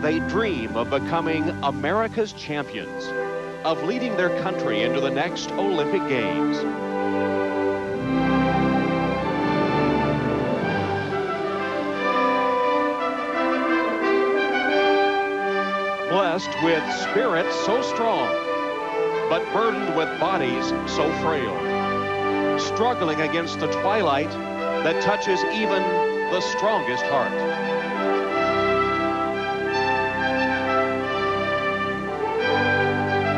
They dream of becoming America's champions, of leading their country into the next Olympic Games. Blessed with spirits so strong, but burdened with bodies so frail, struggling against the twilight that touches even the strongest heart.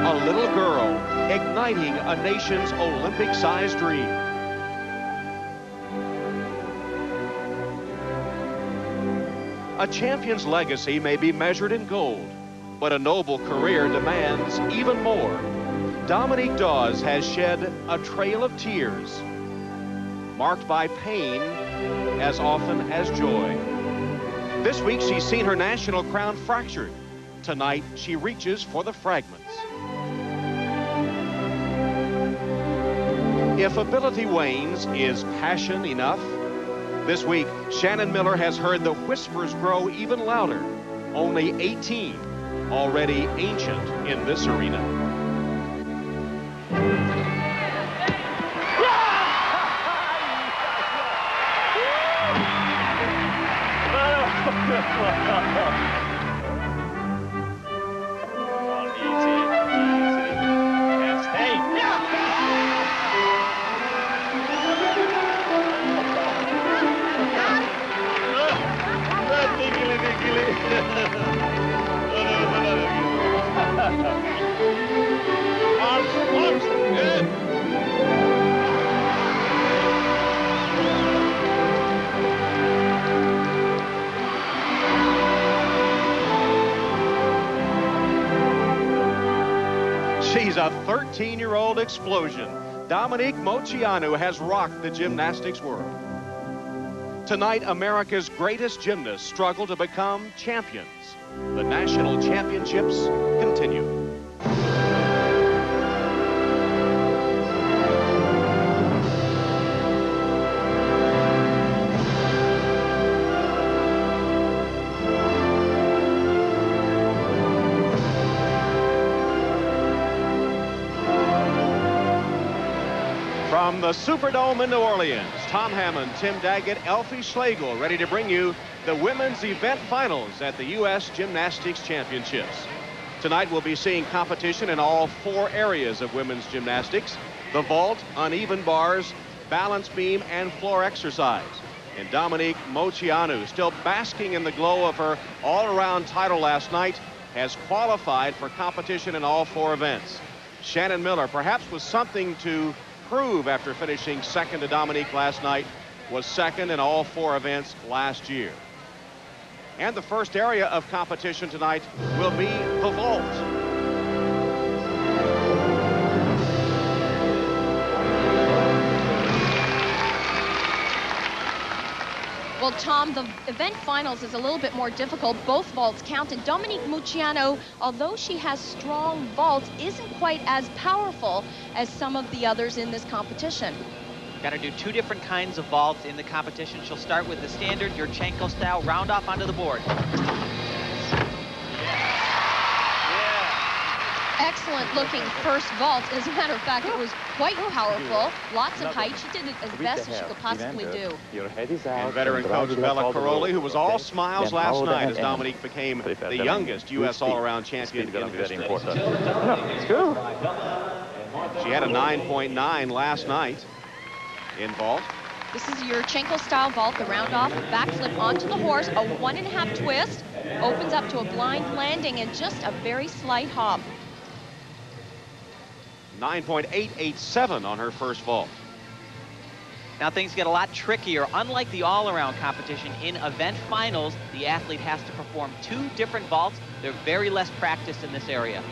A little girl igniting a nation's Olympic-sized dream. A champion's legacy may be measured in gold, but a noble career demands even more. Dominique Dawes has shed a trail of tears, marked by pain as often as joy. This week, she's seen her national crown fractured. Tonight, she reaches for the fragments. If ability wanes, is passion enough? This week, Shannon Miller has heard the whispers grow even louder. Only 18, already ancient in this arena. She's a 13-year-old explosion. Dominique Moceanu has rocked the gymnastics world. Tonight, America's greatest gymnasts struggle to become champions. The national championships continue. From the Superdome in New Orleans, Tom Hammond, Tim Daggett, Elfie Schlegel ready to bring you the women's event finals at the U.S. Gymnastics Championships. Tonight we'll be seeing competition in all 4 areas of women's gymnastics: the vault, uneven bars, balance beam, and floor exercise. And Dominique Moceanu, still basking in the glow of her all-around title last night, has qualified for competition in all 4 events. Shannon Miller, perhaps with something to prove after finishing second to Dominique last night, was second in all 4 events last year. And the first area of competition tonight will be the vault. Well, Tom, the event finals is a little bit more difficult. Both vaults count, and Dominique Moceanu, although she has strong vaults, isn't quite as powerful as some of the others in this competition. Got to do 2 different kinds of vaults in the competition. She'll start with the standard Yurchenko style, round off onto the board. Excellent looking first vault. As a matter of fact, it was quite powerful. Lots of height. She did it as best as she could possibly do. And veteran coach Bella Caroli, who was all smiles last night as Dominique became the youngest U.S. all-around champion in history. She had a 9.9 last night in vault. This is your Yurchenko style vault, the round off, backflip onto the horse, a 1.5 twist, opens up to a blind landing and just a very slight hop. 9.887 on her first vault. Now things get a lot trickier. Unlike the all-around competition, in event finals, the athlete has to perform 2 different vaults. They're very less practiced in this area.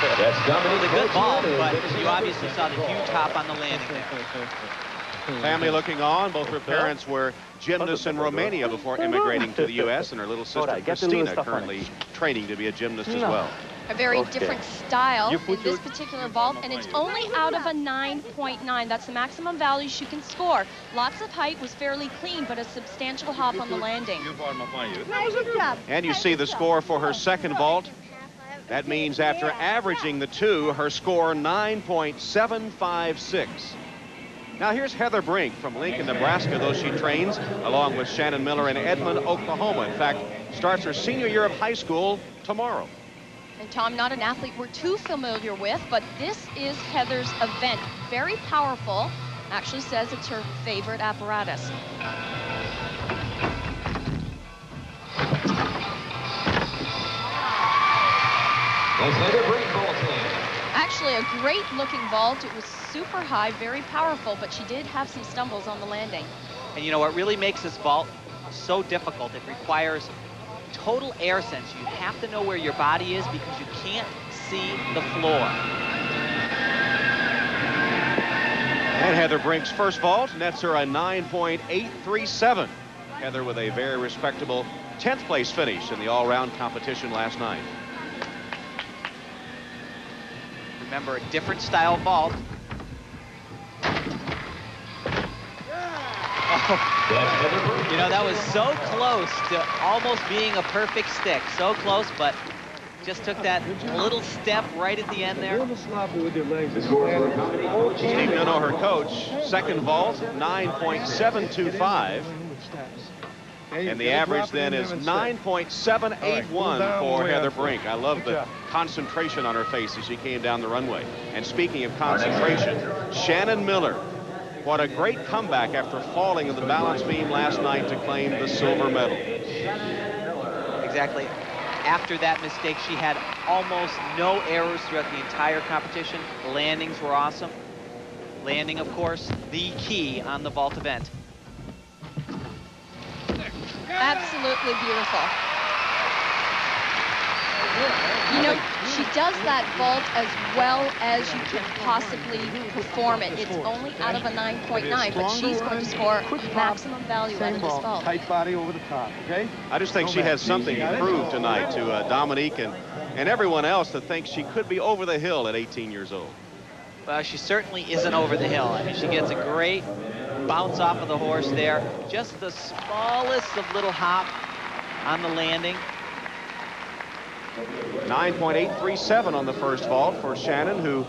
It was a good vault, but you obviously saw the huge hop on the landing there. Family looking on. Both her parents were gymnasts in Romania before immigrating to the U.S., and her little sister Christina currently training to be a gymnast as well. A very different style in this particular vault, and it's only out of a 9.9. That's the maximum value she can score. Lots of height, was fairly clean, but a substantial hop on the landing. And you see the score for her second vault. That means after averaging the two, her score 9.756. Now here's Heather Brink from Lincoln, Nebraska, though she trains along with Shannon Miller in Edmond, Oklahoma. In fact, starts her senior year of high school tomorrow. And Tom, not an athlete we're too familiar with, but this is Heather's event. Very powerful. Actually says it's her favorite apparatus. Actually, a great looking vault. It was super high, very powerful, but she did have some stumbles on the landing. And you know what really makes this vault so difficult? It requires total air sense. You have to know where your body is because you can't see the floor. And Heather Brink's first vault nets her a 9.837. Heather with a very respectable 10th place finish in the all-round competition last night. Remember, a different style vault. You know, that was so close to almost being a perfect stick. So close, but just took that little step right at the end there. Steve Nuno, her coach, second vault, 9.725. And the average then is 9.781 for Heather Brink. I love the concentration on her face as she came down the runway. And speaking of concentration, Shannon Miller. What a great comeback after falling in the balance beam last night to claim the silver medal. Exactly. After that mistake, she had almost no errors throughout the entire competition. The landings were awesome. Landing, of course, the key on the vault event. Absolutely beautiful. You know, she does that vault as well as you could possibly perform it. It's only out of a 9.9, but she's going to score maximum value out of this vault. Tight body over the top, okay? I just think she has something to prove tonight to Dominique and everyone else that thinks she could be over the hill at 18 years old. Well, she certainly isn't over the hill. I mean, she gets a great bounce off of the horse there. Just the smallest of little hop on the landing. 9.837 on the first vault for Shannon, who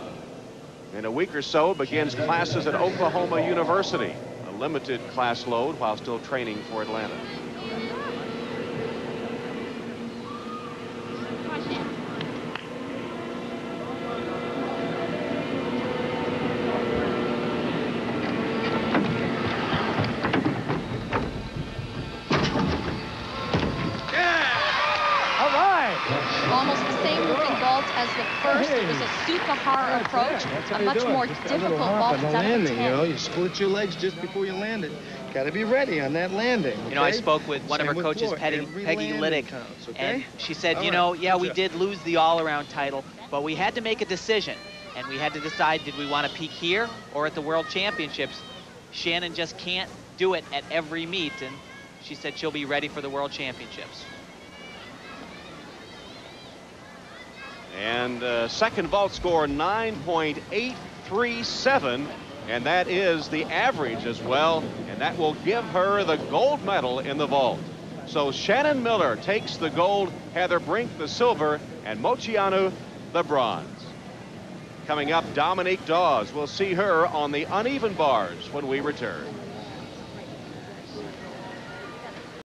in a week or so begins classes at Oklahoma University, a limited class load while still training for Atlanta. Almost the same looking vault as the first. It was a Sukahara approach, a much more difficult vault. It's out of a 10. You know, you split your legs just before you land it. Got to be ready on that landing. You know, I spoke with one of her coaches, Peggy Liddick, and she said, you know, yeah, we did lose the all-around title, but we had to make a decision, and we had to decide, did we want to peak here or at the World Championships? Shannon just can't do it at every meet, and she said she'll be ready for the World Championships. And second vault score 9.837, and that is the average as well, and that will give her the gold medal in the vault. So Shannon Miller takes the gold, Heather Brink the silver, and Moceanu the bronze. Coming up, Dominique Dawes. We'll see her on the uneven bars when we return.